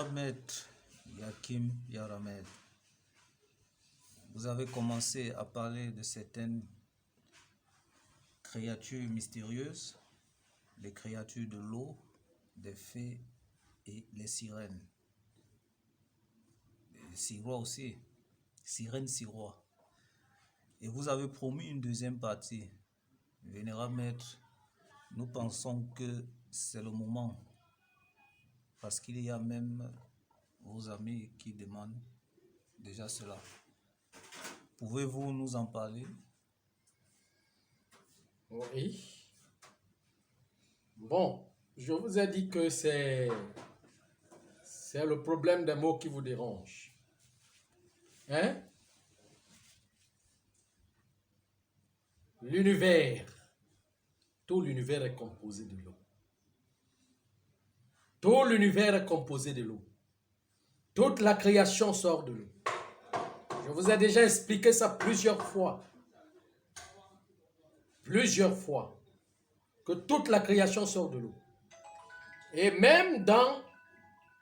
Vénérable Maître Yakim Yaramed, vous avez commencé à parler de certaines créatures mystérieuses, les créatures de l'eau, des fées et les sirènes. Les sirois aussi, sirènes sirois. Et vous avez promis une deuxième partie. Vénérable Maître, nous pensons que c'est le moment, parce qu'il y a même vos amis qui demandent déjà cela. Pouvez-vous nous en parler? Oui. Bon, je vous ai dit que c'est le problème des mots qui vous dérange. Hein? L'univers, tout l'univers est composé de l'eau. Tout l'univers est composé de l'eau. Toute la création sort de l'eau. Je vous ai déjà expliqué ça plusieurs fois. Plusieurs fois. Que toute la création sort de l'eau. Et même dans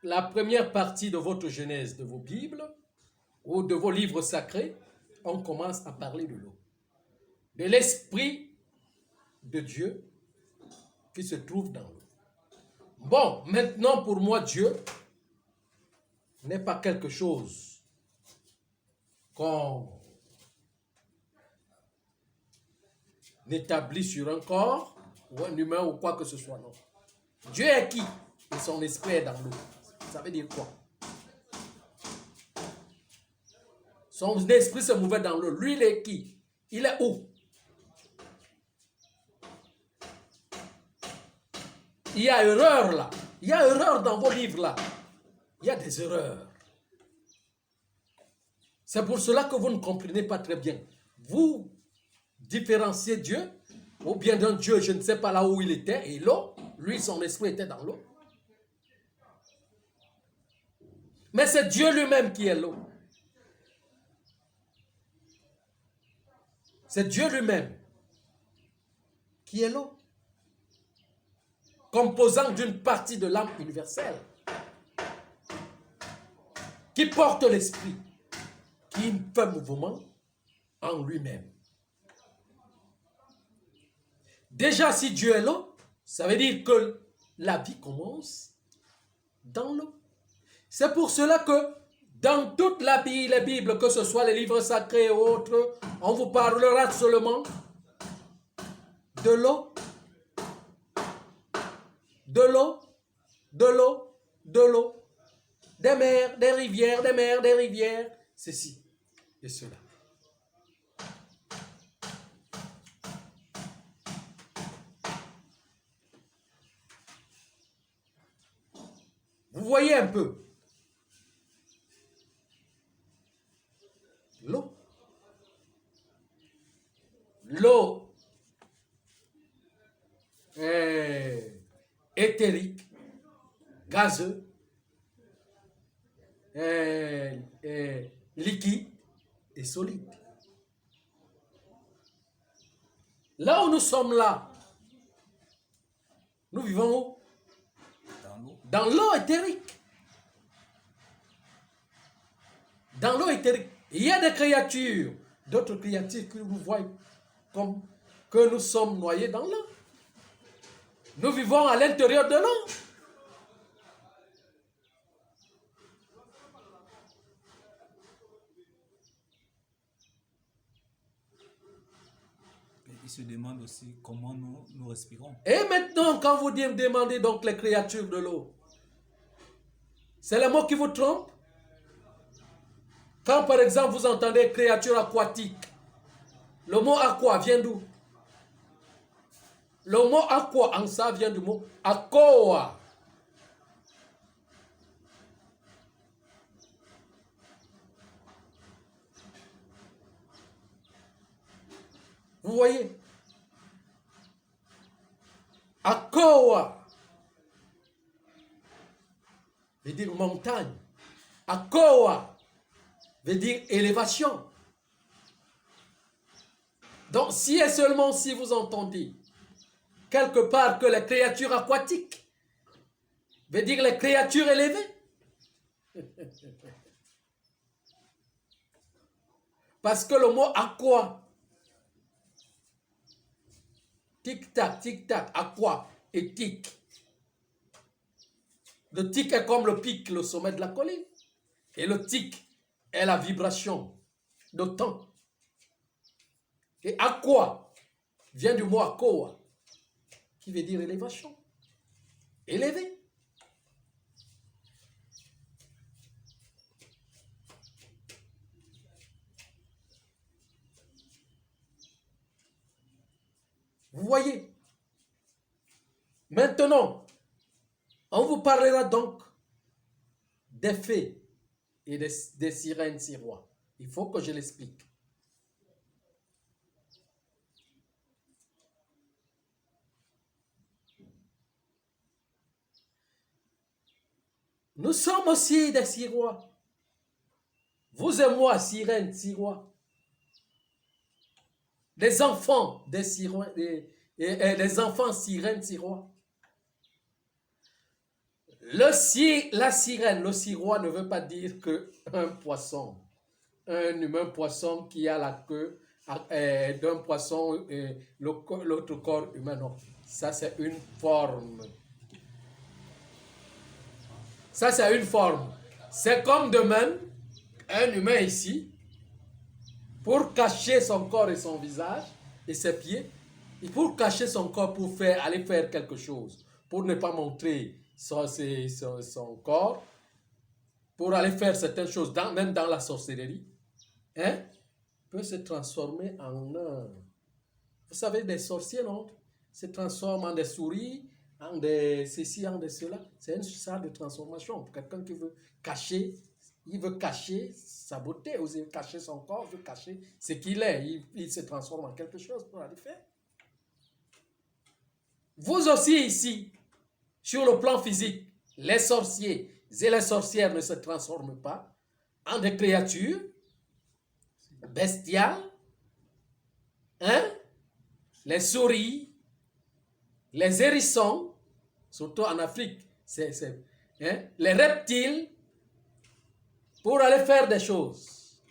la première partie de votre Genèse, de vos Bibles, ou de vos livres sacrés, on commence à parler de l'eau. De l'Esprit de Dieu qui se trouve dans l'eau. Bon, maintenant pour moi, Dieu n'est pas quelque chose qu'on établit sur un corps ou un humain ou quoi que ce soit, non. Dieu est qui? Et son esprit est dans l'eau. Ça veut dire quoi? Son esprit se mouvait dans l'eau. Lui, il est qui? Il est où? Il y a erreur là. Il y a erreur dans vos livres là. Il y a des erreurs. C'est pour cela que vous ne comprenez pas très bien. Vous différenciez Dieu, ou bien d'un Dieu, je ne sais pas là où il était, et l'eau, lui, son esprit était dans l'eau. Mais c'est Dieu lui-même qui est l'eau. C'est Dieu lui-même qui est l'eau. Composant d'une partie de l'âme universelle, qui porte l'esprit, qui fait mouvement en lui-même. Déjà, si Dieu est l'eau, ça veut dire que la vie commence dans l'eau. C'est pour cela que dans toute la Bible, les Bibles, que ce soit les livres sacrés ou autres, on vous parlera seulement de l'eau, de l'eau, de l'eau, de l'eau, des mers, des rivières, des mers, des rivières, ceci et cela. Vous voyez un peu l'eau. L'eau est éthérique, gazeux, liquide et solide. Là où nous sommes là, nous vivons où? Dans l'eau éthérique. Dans l'eau éthérique. Il y a des créatures, d'autres créatures que vous voyez comme que nous sommes noyés dans l'eau. Nous vivons à l'intérieur de l'eau. Il se demande aussi comment nous respirons. Et maintenant, quand vous demandez donc les créatures de l'eau, c'est le mot qui vous trompe? Quand par exemple vous entendez créature aquatique, le mot aqua vient d'où? Le mot aqua en ça vient du mot aqua. Vous voyez? Aqua veut dire montagne. Aqua veut dire élévation. Donc, si et seulement si vous entendez quelque part que les créatures aquatiques veut dire les créatures élevées, Parce que le mot aqua, tic-tac, aqua et tic. Le tic est comme le pic, le sommet de la colline. Et le tic est la vibration de temps. Et aqua vient du mot akoa, qui veut dire élévation. Élevé. Vous voyez? Maintenant, on vous parlera donc des fées et des sirènes sirois. Il faut que je l'explique. Nous sommes aussi des sirois. Vous et moi, sirènes, sirois. Des enfants des sirois, des enfants sirènes, sirois. La sirène, le sirois ne veut pas dire qu'un poisson, un humain poisson qui a la queue d'un poisson et l'autre corps humain. Non, ça c'est une forme. Ça c'est une forme. C'est comme de même, un humain ici, pour cacher son corps et son visage et ses pieds, et pour cacher son corps pour aller faire quelque chose, pour ne pas montrer son corps, pour aller faire certaines choses, même dans la sorcellerie, hein, peut se transformer en un. Vous savez, des sorciers, non? Se transforment en des souris, en des ceci, en des cela. C'est une sorte de transformation. Pour quelqu'un qui veut cacher, il veut cacher sa beauté, il veut cacher son corps, il veut cacher ce qu'il est. Il se transforme en quelque chose pour aller faire. Vous aussi ici, sur le plan physique, les sorciers et les sorcières ne se transforment pas en des créatures bestiales, hein? Les souris, les hérissons, surtout en Afrique, hein? Les reptiles, pour aller faire des choses.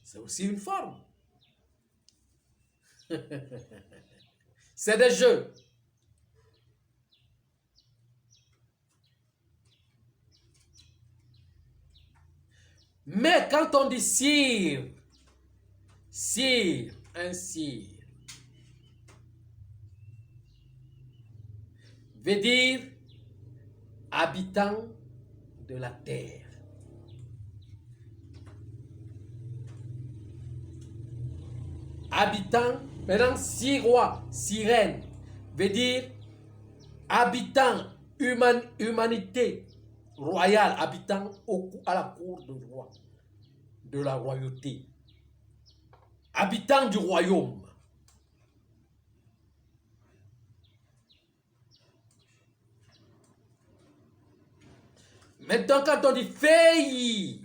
C'est aussi une forme. C'est des jeux. Mais quand on dit sire, un sire, veut dire habitant de la terre. Habitant, maintenant sirois, sirène, veut dire habitant, humanité royale, habitant à la cour du roi, de la royauté. Habitant du royaume. Maintenant, quand on dit fée,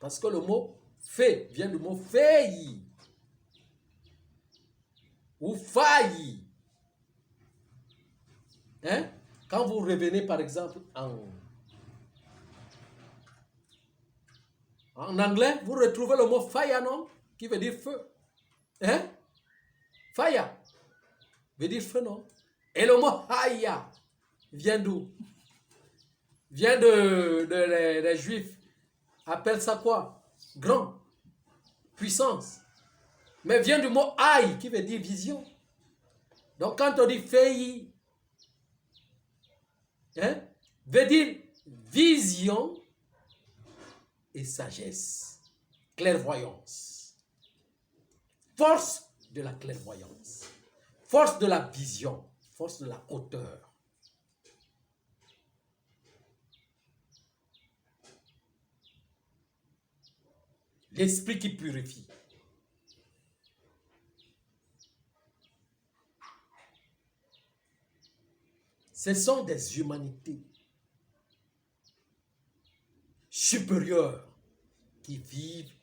parce que le mot fée vient du mot fée ou faille. Hein? Quand vous revenez par exemple en anglais, vous retrouvez le mot fire, non? Qui veut dire feu. Hein? Fire veut dire feu, non? Et le mot haya vient d'où? Vient les Juifs. Appellent ça quoi? Grand. Puissance. Mais vient du mot aïe qui veut dire vision. Donc quand on dit fei, hein, veut dire vision et sagesse. Clairvoyance. Force de la clairvoyance. Force de la vision. Force de la hauteur. L'esprit qui purifie. Ce sont des humanités supérieures qui vivent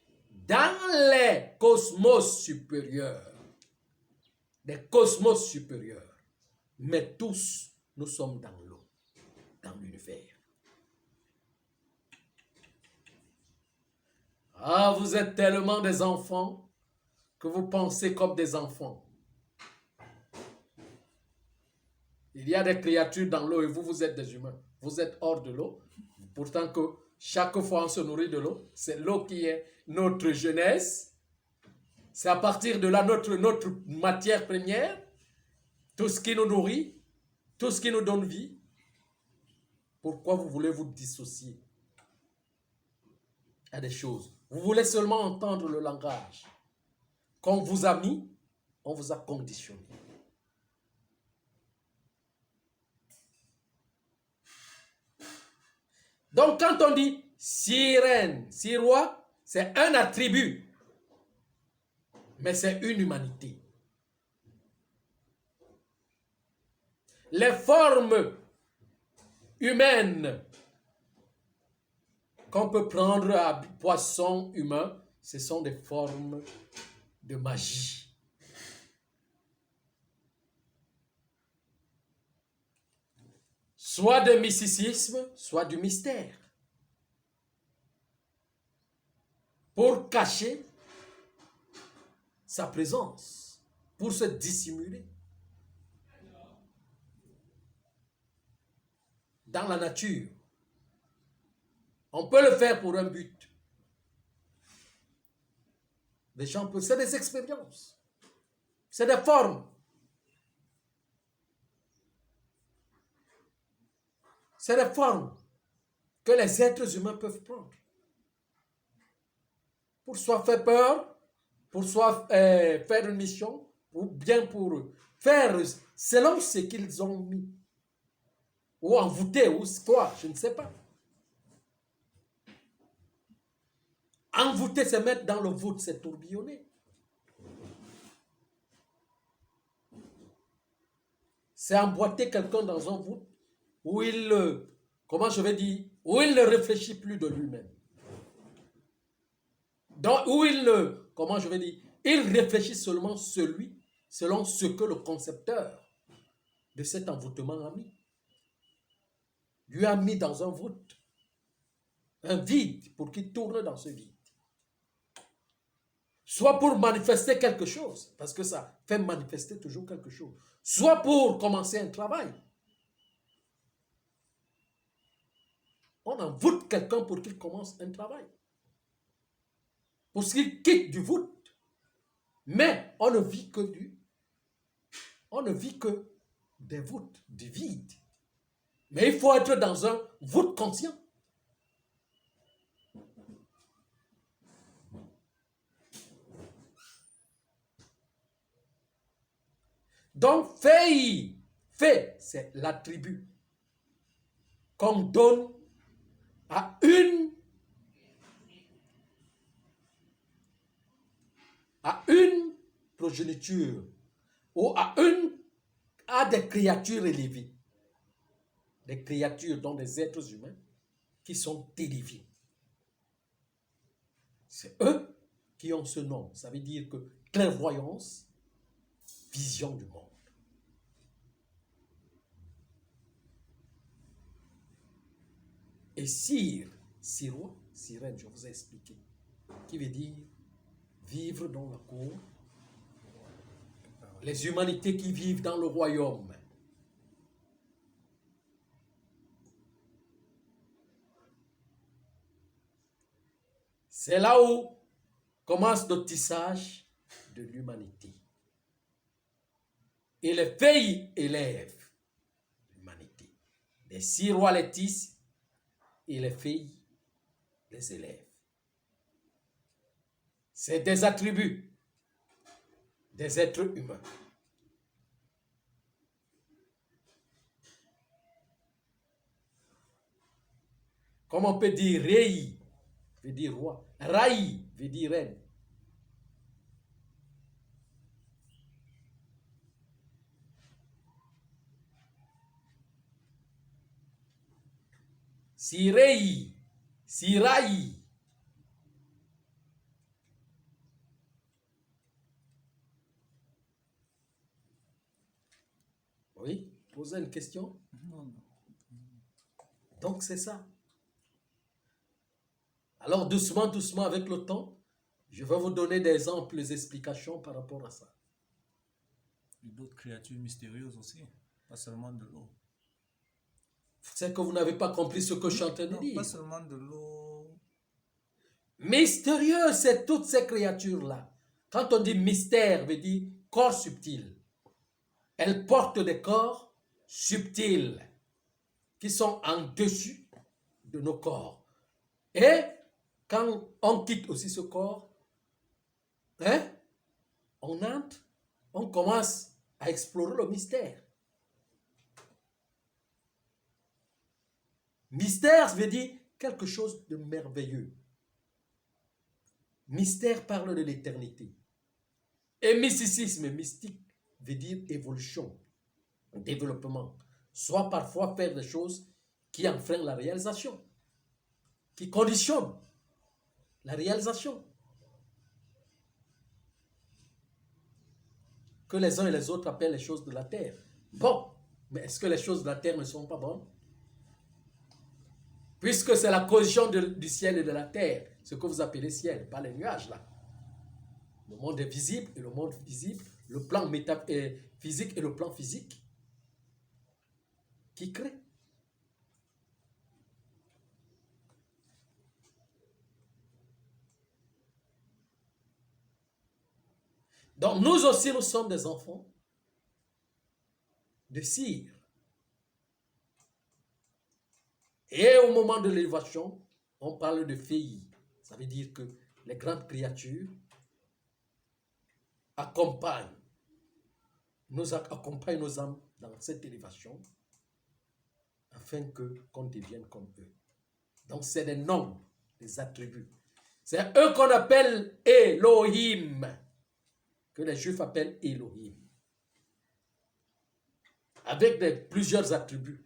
dans les cosmos supérieurs. Des cosmos supérieurs. Mais tous, nous sommes dans l'eau. dans l'univers. Ah, vous êtes tellement des enfants que vous pensez comme des enfants. Il y a des créatures dans l'eau et vous, vous êtes des humains. Vous êtes hors de l'eau. Pourtant que chaque fois on se nourrit de l'eau, c'est l'eau qui est notre jeunesse. C'est à partir de là notre matière première, tout ce qui nous nourrit, tout ce qui nous donne vie. Pourquoi vous voulez vous dissocier à des choses? Vous voulez seulement entendre le langage qu'on vous a mis, on vous a conditionné. Donc quand on dit sirène, sirois, c'est un attribut, mais c'est une humanité. Les formes humaines qu'on peut prendre à poisson humain, ce sont des formes de magie. Soit de mysticisme, soit du mystère. Pour cacher sa présence, pour se dissimuler. Dans la nature, on peut le faire pour un but. Les gens peuvent, c'est des expériences, c'est des formes. C'est des formes que les êtres humains peuvent prendre. Pour soit faire peur, pour soit faire une mission, ou bien pour faire selon ce qu'ils ont mis. Ou envoûter, ou quoi, je ne sais pas. Envoûter, c'est mettre dans le voûte, c'est tourbillonner. C'est emboîter quelqu'un dans un voûte où il, comment je vais dire, où il ne réfléchit plus de lui-même. Donc, où il ne, comment je vais dire, il réfléchit seulement selon ce que le concepteur de cet envoûtement a mis. Lui a mis dans un voûte, un vide pour qu'il tourne dans ce vide. Soit pour manifester quelque chose, parce que ça fait manifester toujours quelque chose. Soit pour commencer un travail. On envoûte quelqu'un pour qu'il commence un travail. Pour qu'il quitte du voûte. Mais on ne vit que des voûtes, du vide. Mais il faut être dans un voûte conscient. Donc, fait, c'est l'attribut qu'on donne à une progéniture ou à des créatures élevées. Des créatures, dont des êtres humains qui sont élevés. C'est eux qui ont ce nom. Ça veut dire que clairvoyance, vision du monde. Et sirois, sirène, je vous ai expliqué, qui veut dire vivre dans la cour. Les humanités qui vivent dans le royaume. C'est là où commence le tissage de l'humanité. Et les pays élèvent l'humanité. Les sirois les tissent et les filles les élèvent. C'est des attributs des êtres humains. Comme on peut dire Rei veut dire roi, Rai veut dire reine. Sirei, Sirai. Oui, posez une question. Non, non. Donc c'est ça. Alors doucement, doucement avec le temps, je vais vous donner des amples explications par rapport à ça. Et d'autres créatures mystérieuses aussi, pas seulement de l'eau. C'est que vous n'avez pas compris ce que je suis en train de Non, dire. pas seulement de l'eau. Mystérieux, c'est toutes ces créatures-là. Quand on dit mystère, veut dire corps subtil. Elles portent des corps subtils qui sont en dessus de nos corps. Et quand on quitte aussi ce corps, on entre, on commence à explorer le mystère. Mystère veut dire quelque chose de merveilleux. Mystère parle de l'éternité. Et mysticisme, mystique, veut dire évolution, développement. Soit parfois faire des choses qui enfreignent la réalisation, qui conditionnent la réalisation. Que les uns et les autres appellent les choses de la terre. Bon, mais est-ce que les choses de la terre ne sont pas bonnes? Puisque c'est la cohésion du ciel et de la terre, ce que vous appelez ciel, pas les nuages là. Le monde est visible et le monde visible, le plan physique et le plan physique qui crée. Donc nous aussi, nous sommes des enfants de cire. Et au moment de l'élévation, on parle de féi. Ça veut dire que les grandes créatures accompagnent nos âmes dans cette élévation afin qu'on devienne comme eux. Donc c'est des noms, des attributs. C'est eux qu'on appelle Elohim, que les Juifs appellent Elohim, avec plusieurs attributs.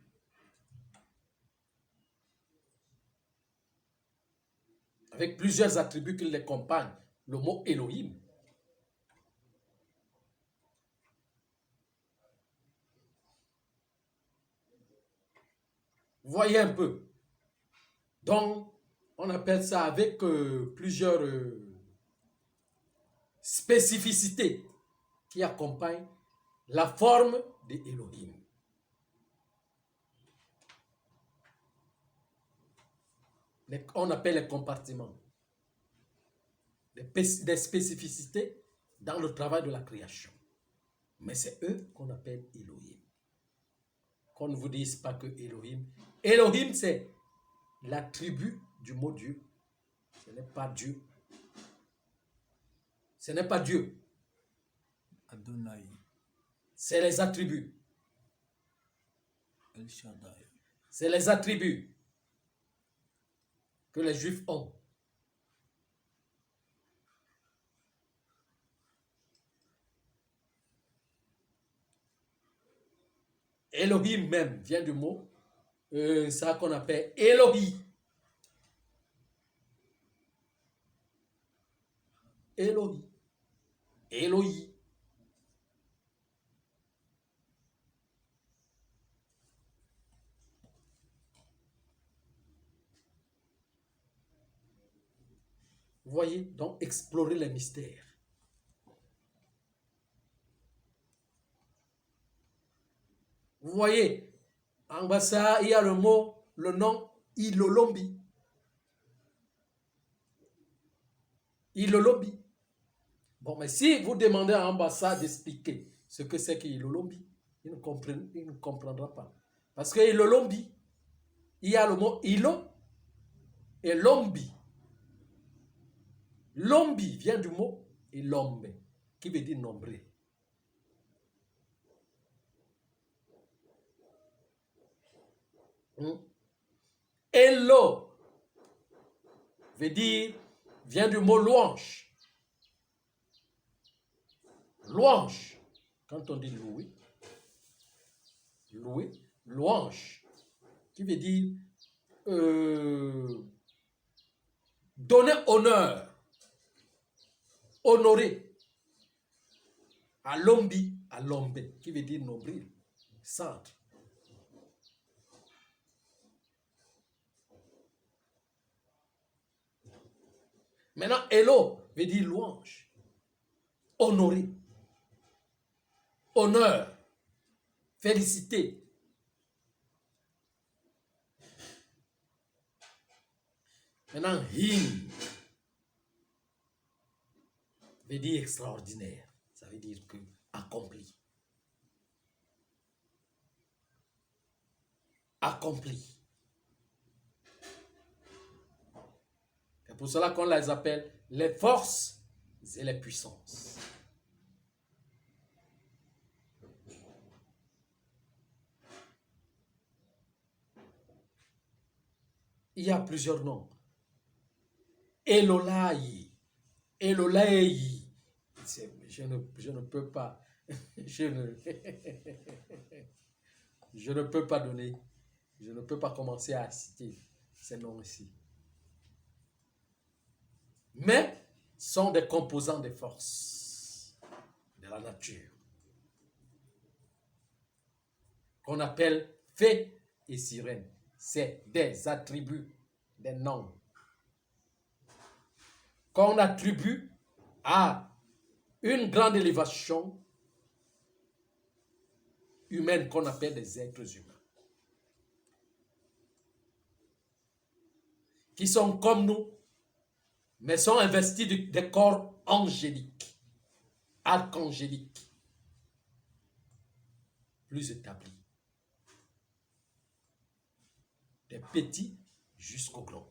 Avec plusieurs attributs qui les accompagnent. Le mot Elohim. Vous voyez un peu. Donc, on appelle ça avec plusieurs spécificités qui accompagnent la forme de Elohim. On appelle les compartiments. Des spécificités dans le travail de la création. Mais c'est eux qu'on appelle Elohim. Qu'on ne vous dise pas que Elohim. Elohim, c'est l'attribut du mot Dieu. Ce n'est pas Dieu. Ce n'est pas Dieu. Adonai. C'est les attributs. El Shaddai. C'est les attributs que les Juifs ont. Elohim même vient du mot, ça qu'on appelle Elohi. Elohi. Elohi. Vous voyez, donc explorer les mystères. Vous voyez, en bas ça, il y a le nom Ilolombi. Ilolombi. Bon, mais si vous demandez à l'ambassade d'expliquer ce que c'est qu'Ilolombi, il ne comprendra pas. Parce que Ilolombi, il y a le mot Ilo et Lombi. Lombi vient du mot Ilombe, qui veut dire nombril. Elo vient du mot louange. Louange, quand on dit louer, louange, qui veut dire donner honneur, honorer. À l'ombi, à l'ombe, qui veut dire nombril, centre. Maintenant, Elo veut dire louange, honorer, honneur, félicité. Maintenant, Hin veut dire extraordinaire. Ça veut dire que accompli. Accompli. C'est pour cela qu'on les appelle les forces et les puissances. Il y a plusieurs noms. Elolai, Elolei. Je ne peux pas. Je ne peux pas donner. Je ne peux pas commencer à citer ces noms ici. Mais sont des composants des forces de la nature qu'on appelle fée et sirène. C'est des attributs, des noms qu'on attribue à une grande élévation humaine qu'on appelle des êtres humains, qui sont comme nous, mais sont investis de corps angéliques, archangéliques, plus établis, des petits jusqu'aux grands.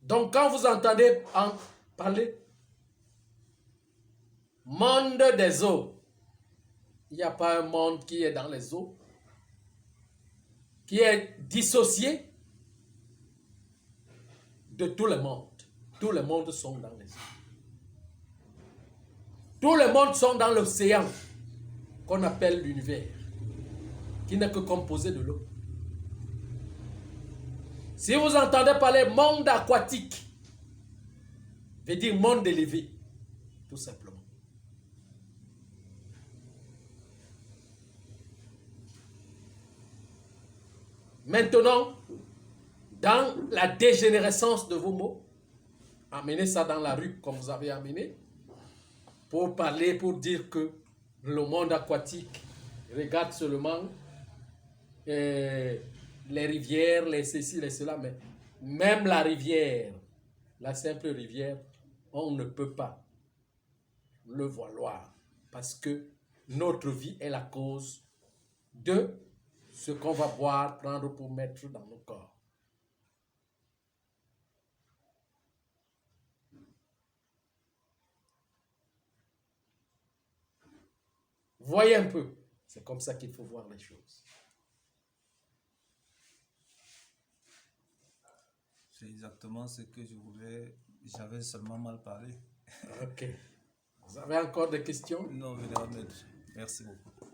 Donc, quand vous entendez parler monde des eaux, il n'y a pas un monde qui est dans les eaux, qui est dissocié de tout le monde. Tous les mondes sont dans les eaux. Tous les mondes sont dans l'océan qu'on appelle l'univers, qui n'est que composé de l'eau. Si vous entendez parler monde aquatique, veut dire monde élevé, tout simplement. Maintenant, dans la dégénérescence de vos mots, amenez ça dans la rue comme vous avez amené, pour parler, pour dire que le monde aquatique regarde seulement les rivières, les ceci, les cela, mais même la rivière, la simple rivière, on ne peut pas le valoir parce que notre vie est la cause de ce qu'on va boire, prendre pour mettre dans nos corps. Voyez un peu, c'est comme ça qu'il faut voir les choses. C'est exactement ce que je voulais. J'avais seulement mal parlé. Ok. Vous avez encore des questions? Non, Vénéra Maître, merci beaucoup.